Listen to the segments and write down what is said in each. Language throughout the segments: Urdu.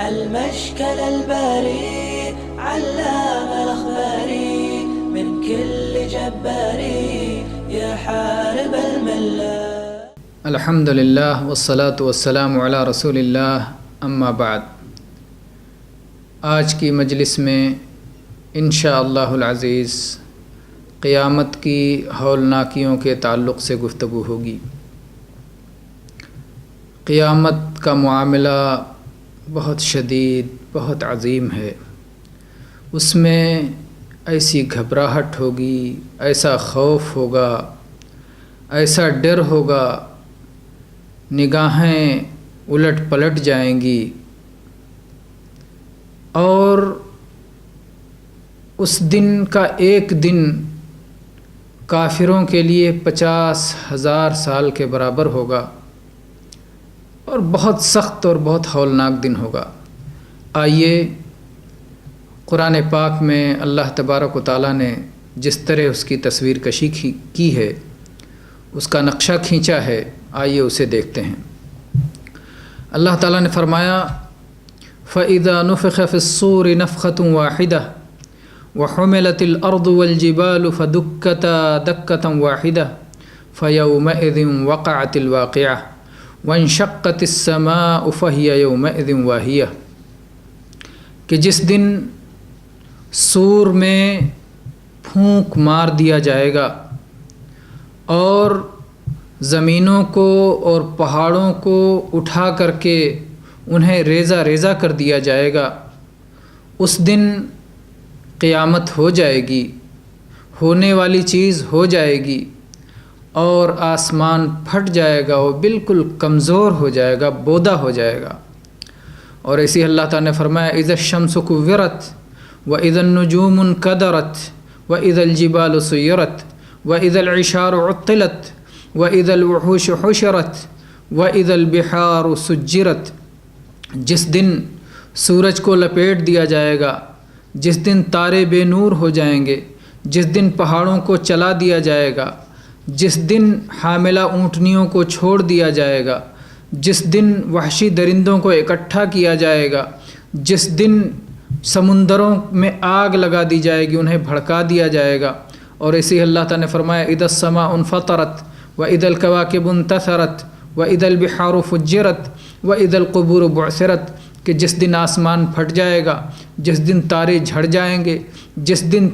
المشكل الباري علام الأخباري من كل جباري يحارب الملة. الحمد للہ والصلاة والسلام علی رسول اللہ اما بعد. آج کی مجلس میں انشاءاللہ العزیز قیامت کی ہولناکیوں کے تعلق سے گفتگو ہوگی. قیامت کا معاملہ بہت شدید، بہت عظیم ہے. اس میں ایسی گھبراہٹ ہوگی، ایسا خوف ہوگا، ایسا ڈر ہوگا، نگاہیں الٹ پلٹ جائیں گی، اور اس دن کا ایک دن کافروں کے لیے 50,000 سال کے برابر ہوگا، اور بہت سخت اور بہت ہولناک دن ہوگا. آئیے قرآن پاک میں اللہ تبارک و تعالیٰ نے جس طرح اس کی تصویر کشی کی ہے، اس کا نقشہ کھینچا ہے، آئیے اسے دیکھتے ہیں. اللہ تعالیٰ نے فرمایا فَإِذَا نُفِخَ فِي الصُّورِ نَفْخَةٌ وَاحِدَةٌ وَحُمِلَتِ الْأَرْضُ وَالْجِبَالُ فَدُكَّتَا دَكَّةً وَاحِدَةً فَيَوْمَئِذٍ وَقَعَتِ الْوَاقِعَةُ وَانشَقَّتِ السَّمَاءُ فَهِيَ يَوْمَئِذٍ وَاهِيَةٌ کہ جس دن سور میں پھونک مار دیا جائے گا اور زمینوں کو اور پہاڑوں کو اٹھا کر کے انہیں ریزہ ریزہ کر دیا جائے گا. اس دن قیامت ہو جائے گی، ہونے والی چیز ہو جائے گی، اور آسمان پھٹ جائے گا، وہ بالکل کمزور ہو جائے گا، بودا ہو جائے گا. اور ایسی اللہ تعالیٰ نے فرمایا اذا الشمس كورت واذا النجوم انكدرت واذا الجبال سيرت واذا العشار عطلت واذا الوحوش حشرت واذا البحار سجرت. جس دن سورج کو لپیٹ دیا جائے گا، جس دن تارے بے نور ہو جائیں گے، جس دن پہاڑوں کو چلا دیا جائے گا، جس دن حاملہ اونٹنیوں کو چھوڑ دیا جائے گا، جس دن وحشی درندوں کو اکٹھا کیا جائے گا، جس دن سمندروں میں آگ لگا دی جائے گی، انہیں بھڑکا دیا جائے گا. اور اسی اللہ تعالیٰ نے فرمایا اذا السماء انفطرت واذا الكواكب انتثرت واذا البحار فجرت واذا القبور بعثرت کہ جس دن آسمان پھٹ جائے گا، جس دن تارے جھڑ جائیں گے، جس دن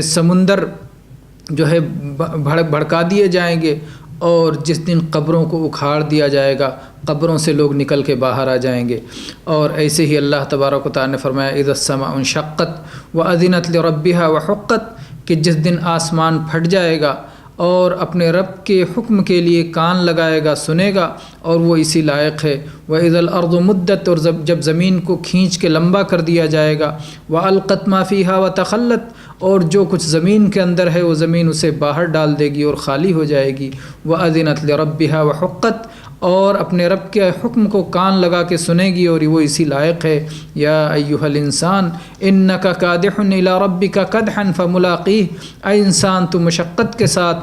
سمندر جو ہے بھڑکا دیے جائیں گے، اور جس دن قبروں کو اکھاڑ دیا جائے گا، قبروں سے لوگ نکل کے باہر آ جائیں گے. اور ایسے ہی اللہ تبارک و تعالیٰ نے فرمایا اذا السماء انشقت واذنت لربها وحقت کہ جس دن آسمان پھٹ جائے گا اور اپنے رب کے حکم کے لیے کان لگائے گا، سنے گا، اور وہ اسی لائق ہے. وَإِذَا الْأَرْضُ مُدَّتْ اور جب زمین کو کھینچ کے لمبا کر دیا جائے گا. وَأَلْقَتْ مَا فِيهَا وَتَخَلَّتْ اور جو کچھ زمین کے اندر ہے وہ زمین اسے باہر ڈال دے گی اور خالی ہو جائے گی. وَأَذِنَتْ لِرَبِّهَا وَحُقَّتْ اور اپنے رب کے حکم کو کان لگا کے سنے گی، اور وہ اسی لائق ہے. یا ایھا الانسان انک کادح الی ربک کدحا فملاقیہ اے انسان تو مشقت کے ساتھ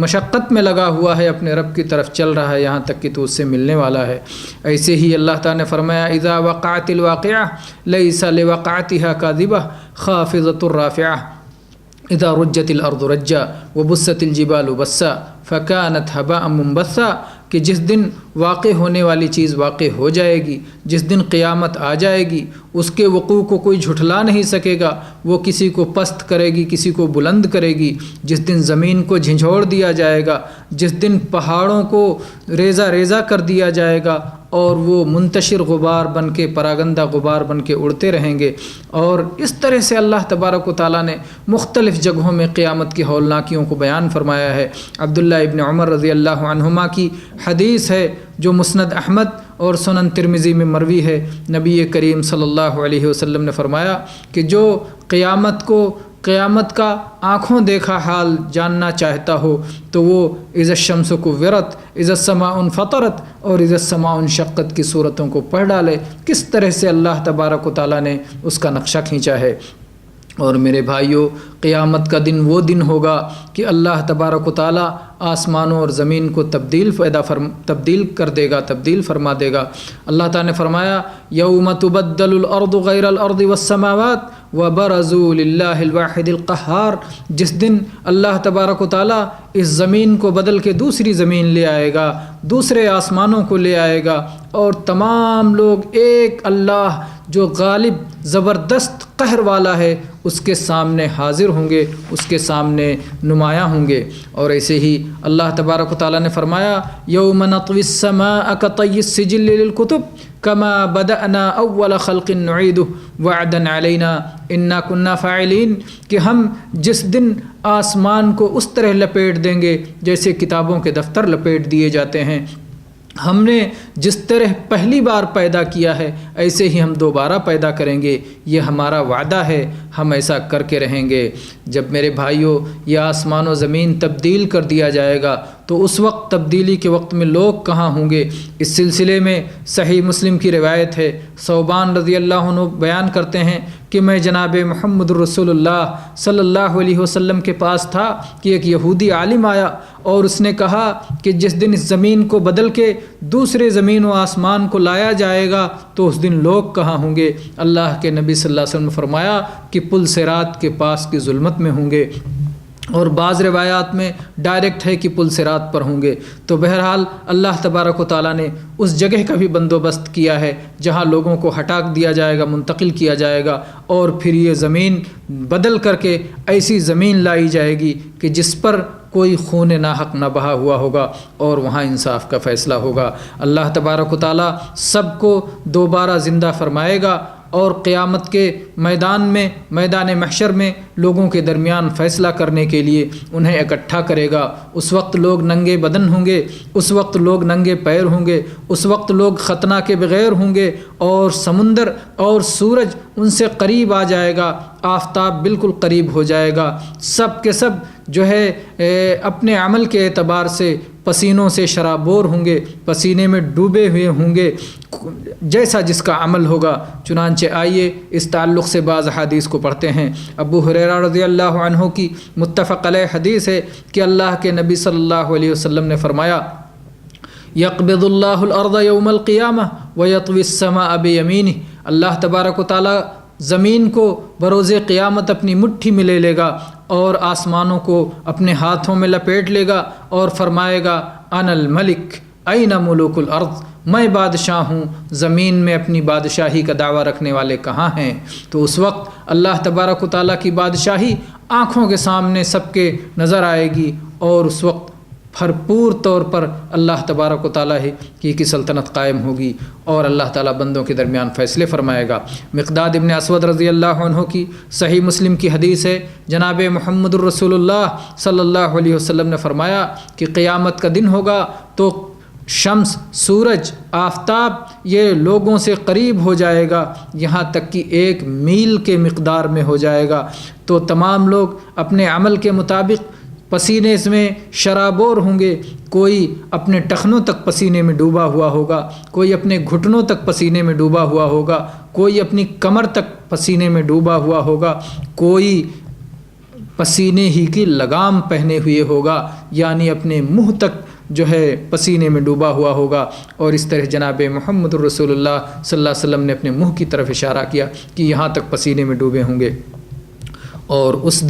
مشقت میں لگا ہوا ہے، اپنے رب کی طرف چل رہا ہے یہاں تک کہ تو اس سے ملنے والا ہے. ایسے ہی اللہ تعالیٰ نے فرمایا اذا وقعت الواقعہ لیس لوقعتها کاذبہ خافضۃ رافعہ اذا رجت الارض رجا وبست الجبال بسا فکانت هباء منبثا کہ جس دن واقع ہونے والی چیز واقع ہو جائے گی، جس دن قیامت آ جائے گی، اس کے وقوع کو کوئی جھٹلا نہیں سکے گا. وہ کسی کو پست کرے گی، کسی کو بلند کرے گی. جس دن زمین کو جھنجھوڑ دیا جائے گا، جس دن پہاڑوں کو ریزہ ریزہ کر دیا جائے گا، اور وہ منتشر غبار بن کے، پراگندہ غبار بن کے اڑتے رہیں گے. اور اس طرح سے اللہ تبارک و تعالیٰ نے مختلف جگہوں میں قیامت کی ہولناکیوں کو بیان فرمایا ہے. عبداللہ ابن عمر رضی اللہ عنہما کی حدیث ہے جو مسند احمد اور سنن ترمذی میں مروی ہے. نبی کریم صلی اللہ علیہ وسلم نے فرمایا کہ جو قیامت کا آنکھوں دیکھا حال جاننا چاہتا ہو تو وہ اذا الشمس کورت، اذا السماء انفطرت اور اذا السماء انشقت کی صورتوں کو پڑھ ڈالے. کس طرح سے اللہ تبارک و تعالیٰ نے اس کا نقشہ کھینچا ہے. اور میرے بھائیوں، قیامت کا دن وہ دن ہوگا کہ اللہ تبارک و تعالیٰ آسمانوں اور زمین کو تبدیل کر دے گا، تبدیل فرما دے گا۔ اللہ تعالیٰ نے فرمایا یوم تبدل الارض غیر الارض والسماوات وبرزوا للہ الواحد القہار، جس دن اللہ تبارک و تعالیٰ اس زمین کو بدل کے دوسری زمین لے آئے گا، دوسرے آسمانوں کو لے آئے گا، اور تمام لوگ ایک اللہ جو غالب زبردست قہر والا ہے اس کے سامنے حاضر ہوں گے، اس کے سامنے نمایاں ہوں گے۔ اور ایسے ہی اللہ تبارک و تعالیٰ نے فرمایا یوم نطوی السماء کطی السجل للکتب کما بدأنا اول خلق نعیدہ وعدا علینا انا کنا فاعلین، کہ ہم جس دن آسمان کو اس طرح لپیٹ دیں گے جیسے کتابوں کے دفتر لپیٹ دیے جاتے ہیں، ہم نے جس طرح پہلی بار پیدا کیا ہے ایسے ہی ہم دوبارہ پیدا کریں گے، یہ ہمارا وعدہ ہے، ہم ایسا کر کے رہیں گے۔ جب میرے بھائیوں یہ آسمان و زمین تبدیل کر دیا جائے گا تو اس وقت تبدیلی کے وقت میں لوگ کہاں ہوں گے؟ اس سلسلے میں صحیح مسلم کی روایت ہے، ثوبان رضی اللہ عنہ بیان کرتے ہیں کہ میں جناب محمد رسول اللہ صلی اللہ علیہ وسلم کے پاس تھا کہ ایک یہودی عالم آیا اور اس نے کہا کہ جس دن اس زمین کو بدل کے دوسرے زمین و آسمان کو لایا جائے گا تو اس دن لوگ کہاں ہوں گے؟ اللہ کے نبی صلی اللہ علیہ وسلم نے فرمایا کہ پل صراط کے پاس کی ظلمت میں ہوں گے، اور بعض روایات میں ڈائریکٹ ہے کہ پل صراط پر ہوں گے۔ تو بہرحال اللہ تبارک و تعالیٰ نے اس جگہ کا بھی بندوبست کیا ہے جہاں لوگوں کو ہٹا دیا جائے گا، منتقل کیا جائے گا، اور پھر یہ زمین بدل کر کے ایسی زمین لائی جائے گی کہ جس پر کوئی خون ناحق نہ بہا ہوا ہوگا، اور وہاں انصاف کا فیصلہ ہوگا۔ اللہ تبارک و تعالیٰ سب کو دوبارہ زندہ فرمائے گا اور قیامت کے میدان میں، میدان محشر میں لوگوں کے درمیان فیصلہ کرنے کے لیے انہیں اکٹھا کرے گا۔ اس وقت لوگ ننگے بدن ہوں گے، اس وقت لوگ ننگے پیر ہوں گے، اس وقت لوگ ختنہ کے بغیر ہوں گے، اور سمندر اور سورج ان سے قریب آ جائے گا، آفتاب بالکل قریب ہو جائے گا، سب کے سب جو ہے اپنے عمل کے اعتبار سے پسینوں سے شرابور ہوں گے، پسینے میں ڈوبے ہوئے ہوں گے، جیسا جس کا عمل ہوگا۔ چنانچہ آئیے اس تعلق سے بعض حدیث کو پڑھتے ہیں۔ ابو ہریرہ رضی اللہ عنہ کی متفق علیہ حدیث ہے کہ اللہ کے نبی صلی اللہ علیہ وسلم نے فرمایا یقبض اللہ الارض یوم القیامہ ویطوی السماء بیمینہ، اللہ تبارک و تعالیٰ زمین کو بروز قیامت اپنی مٹھی میں لے لے گا اور آسمانوں کو اپنے ہاتھوں میں لپیٹ لے گا اور فرمائے گا انا الملک این ملوک الارض، میں بادشاہ ہوں، زمین میں اپنی بادشاہی کا دعویٰ رکھنے والے کہاں ہیں؟ تو اس وقت اللہ تبارک و تعالیٰ کی بادشاہی آنکھوں کے سامنے سب کے نظر آئے گی، اور اس وقت بھرپور طور پر اللہ تبارک و تعالیٰ کی سلطنت قائم ہوگی، اور اللہ تعالیٰ بندوں کے درمیان فیصلے فرمائے گا۔ مقداد ابن اسود رضی اللہ عنہ کی صحیح مسلم کی حدیث ہے، جناب محمد الرسول اللہ صلی اللہ علیہ وسلم نے فرمایا کہ قیامت کا دن ہوگا تو شمس، سورج، آفتاب یہ لوگوں سے قریب ہو جائے گا، یہاں تک کہ 1 میل کے مقدار میں ہو جائے گا، تو تمام لوگ اپنے عمل کے مطابق پسینے میں شرابور ہوں گے، کوئی اپنے ٹخنوں تک پسینے میں ڈوبا ہوا ہوگا، کوئی اپنے گھٹنوں تک پسینے میں ڈوبا ہوا ہوگا، کوئی اپنی کمر تک پسینے میں ڈوبا ہوا ہوگا، کوئی پسینے ہی کی لگام پہنے ہوئے ہوگا، یعنی اپنے منہ تک جو ہے پسینے میں ڈوبا ہوا ہوگا۔ اور اس طرح جناب محمد الرسول اللہ صلی اللہ علیہ وسلم نے اپنے منہ کی طرف اشارہ کیا کہ یہاں تک پسینے میں ڈوبے ہوں گے۔ اور اس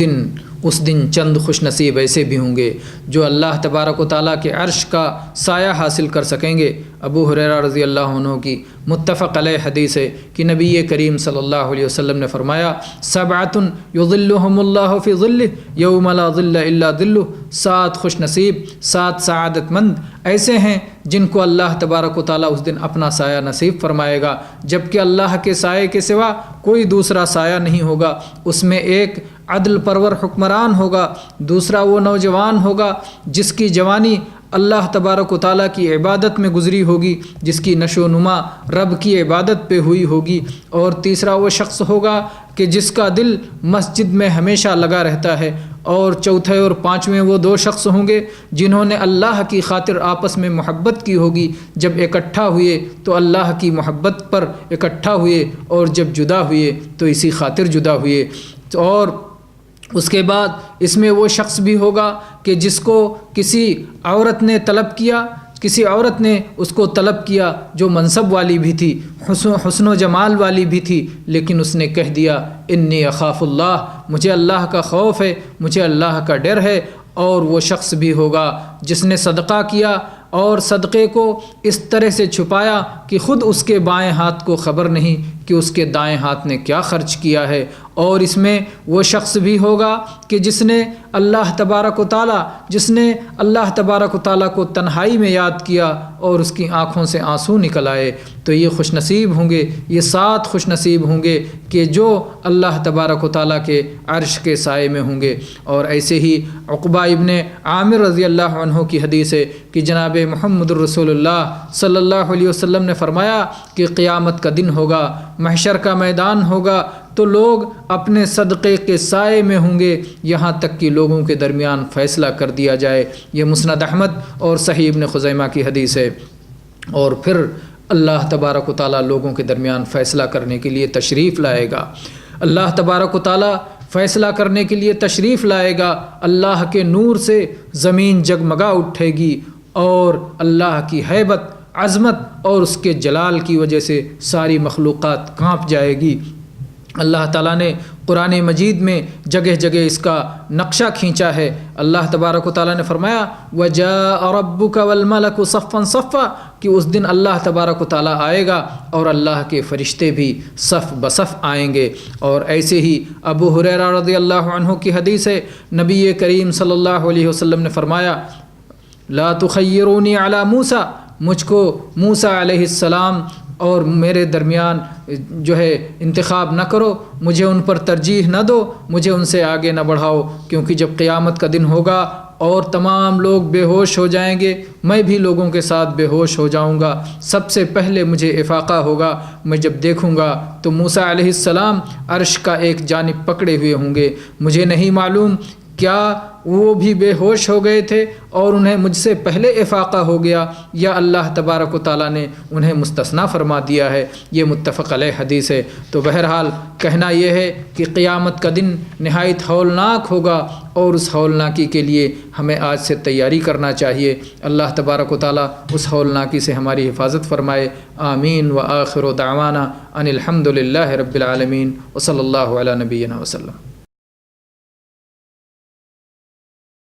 دن چند خوش نصیب ایسے بھی ہوں گے جو اللہ تبارک و تعالیٰ کے عرش کا سایہ حاصل کر سکیں گے۔ ابو ہریرہ رضی اللہ عنہ کی متفق علیہ حدیث ہے کہ نبی کریم صلی اللہ علیہ وسلم نے فرمایا 7 یظلہم اللہ فی ظلہ یوم لا ظل الا ظلہ، 7 خوش نصیب، 7 سعادت مند ایسے ہیں جن کو اللہ تبارک و تعالیٰ اس دن اپنا سایہ نصیب فرمائے گا، جبکہ اللہ کے سائے کے سوا کوئی دوسرا سایہ نہیں ہوگا۔ اس میں ایک عدل پرور حکمران ہوگا، دوسرا وہ نوجوان ہوگا جس کی جوانی اللہ تبارک و تعالیٰ کی عبادت میں گزری ہوگی، جس کی نشو و نما رب کی عبادت پہ ہوئی ہوگی، اور تیسرا وہ شخص ہوگا کہ جس کا دل مسجد میں ہمیشہ لگا رہتا ہے، اور چوتھے اور پانچویں وہ 2 شخص ہوں گے جنہوں نے اللہ کی خاطر آپس میں محبت کی ہوگی، جب اکٹھا ہوئے تو اللہ کی محبت پر اکٹھا ہوئے، اور جب جدا ہوئے تو اسی خاطر جدا ہوئے۔ اور اس کے بعد اس میں وہ شخص بھی ہوگا کہ جس کو کسی عورت نے طلب کیا، کسی عورت نے اس کو طلب کیا جو منصب والی بھی تھی، حسن و جمال والی بھی تھی، لیکن اس نے کہہ دیا انی اخاف اللہ، مجھے اللہ کا خوف ہے، مجھے اللہ کا ڈر ہے۔ اور وہ شخص بھی ہوگا جس نے صدقہ کیا اور صدقے کو اس طرح سے چھپایا کہ خود اس کے بائیں ہاتھ کو خبر نہیں کہ اس کے دائیں ہاتھ نے کیا خرچ کیا ہے۔ اور اس میں وہ شخص بھی ہوگا کہ جس نے اللہ تبارک و تعالیٰ کو تنہائی میں یاد کیا اور اس کی آنکھوں سے آنسو نکل آئے۔ تو یہ خوش نصیب ہوں گے، یہ 7 خوش نصیب ہوں گے کہ جو اللہ تبارک و تعالیٰ کے عرش کے سائے میں ہوں گے۔ اور ایسے ہی عقبہ ابن عامر رضی اللہ عنہ کی حدیث ہے کہ جناب محمد الرسول اللہ صلی اللہ علیہ وسلم نے فرمایا کہ قیامت کا دن ہوگا، محشر کا میدان ہوگا، تو لوگ اپنے صدقے کے سائے میں ہوں گے یہاں تک کہ لوگوں کے درمیان فیصلہ کر دیا جائے۔ یہ مسند احمد اور صحیح ابن خزیمہ کی حدیث ہے۔ اور پھر اللہ تبارک و تعالیٰ لوگوں کے درمیان فیصلہ کرنے کے لیے تشریف لائے گا۔ اللہ تبارک و تعالیٰ فیصلہ کرنے کے لیے تشریف لائے گا۔ اللہ کے نور سے زمین جگمگا اٹھے گی اور اللہ کی ہیبت، عظمت اور اس کے جلال کی وجہ سے ساری مخلوقات کانپ جائے گی۔ اللہ تعالیٰ نے قرآن مجید میں جگہ جگہ اس کا نقشہ کھینچا ہے۔ اللہ تبارک و تعالیٰ نے فرمایا وَجَاءَ رَبُّكَ وَالْمَلَكُ صَفًّا صَفًّا کہ اس دن اللہ تبارک و تعالیٰ آئے گا اور اللہ کے فرشتے بھی صف بصف آئیں گے۔ اور ایسے ہی ابو ہریرہ رضی اللہ عنہ کی حدیث ہے، نبی کریم صلی اللہ علیہ وسلم نے فرمایا لا تخیرونی علی موسیٰ، مجھ کو موسیٰ علیہ السلام اور میرے درمیان جو ہے انتخاب نہ کرو، مجھے ان پر ترجیح نہ دو، مجھے ان سے آگے نہ بڑھاؤ، کیونکہ جب قیامت کا دن ہوگا اور تمام لوگ بے ہوش ہو جائیں گے، میں بھی لوگوں کے ساتھ بے ہوش ہو جاؤں گا۔ سب سے پہلے مجھے افاقہ ہوگا، میں جب دیکھوں گا تو موسیٰ علیہ السلام عرش کا ایک جانب پکڑے ہوئے ہوں گے۔ مجھے نہیں معلوم کیا وہ بھی بے ہوش ہو گئے تھے اور انہیں مجھ سے پہلے افاقہ ہو گیا، یا اللہ تبارک و تعالیٰ نے انہیں مستثنیٰ فرما دیا ہے۔ یہ متفق علیہ حدیث ہے۔ تو بہرحال کہنا یہ ہے کہ قیامت کا دن نہایت ہولناک ہوگا اور اس ہولناکی کے لیے ہمیں آج سے تیاری کرنا چاہیے۔ اللہ تبارک و تعالیٰ اس ہولناکی سے ہماری حفاظت فرمائے۔ آمین۔ وآخر دعوانا ان الحمد للہ رب العالمین وصلی اللہ علی نبینا وسلم۔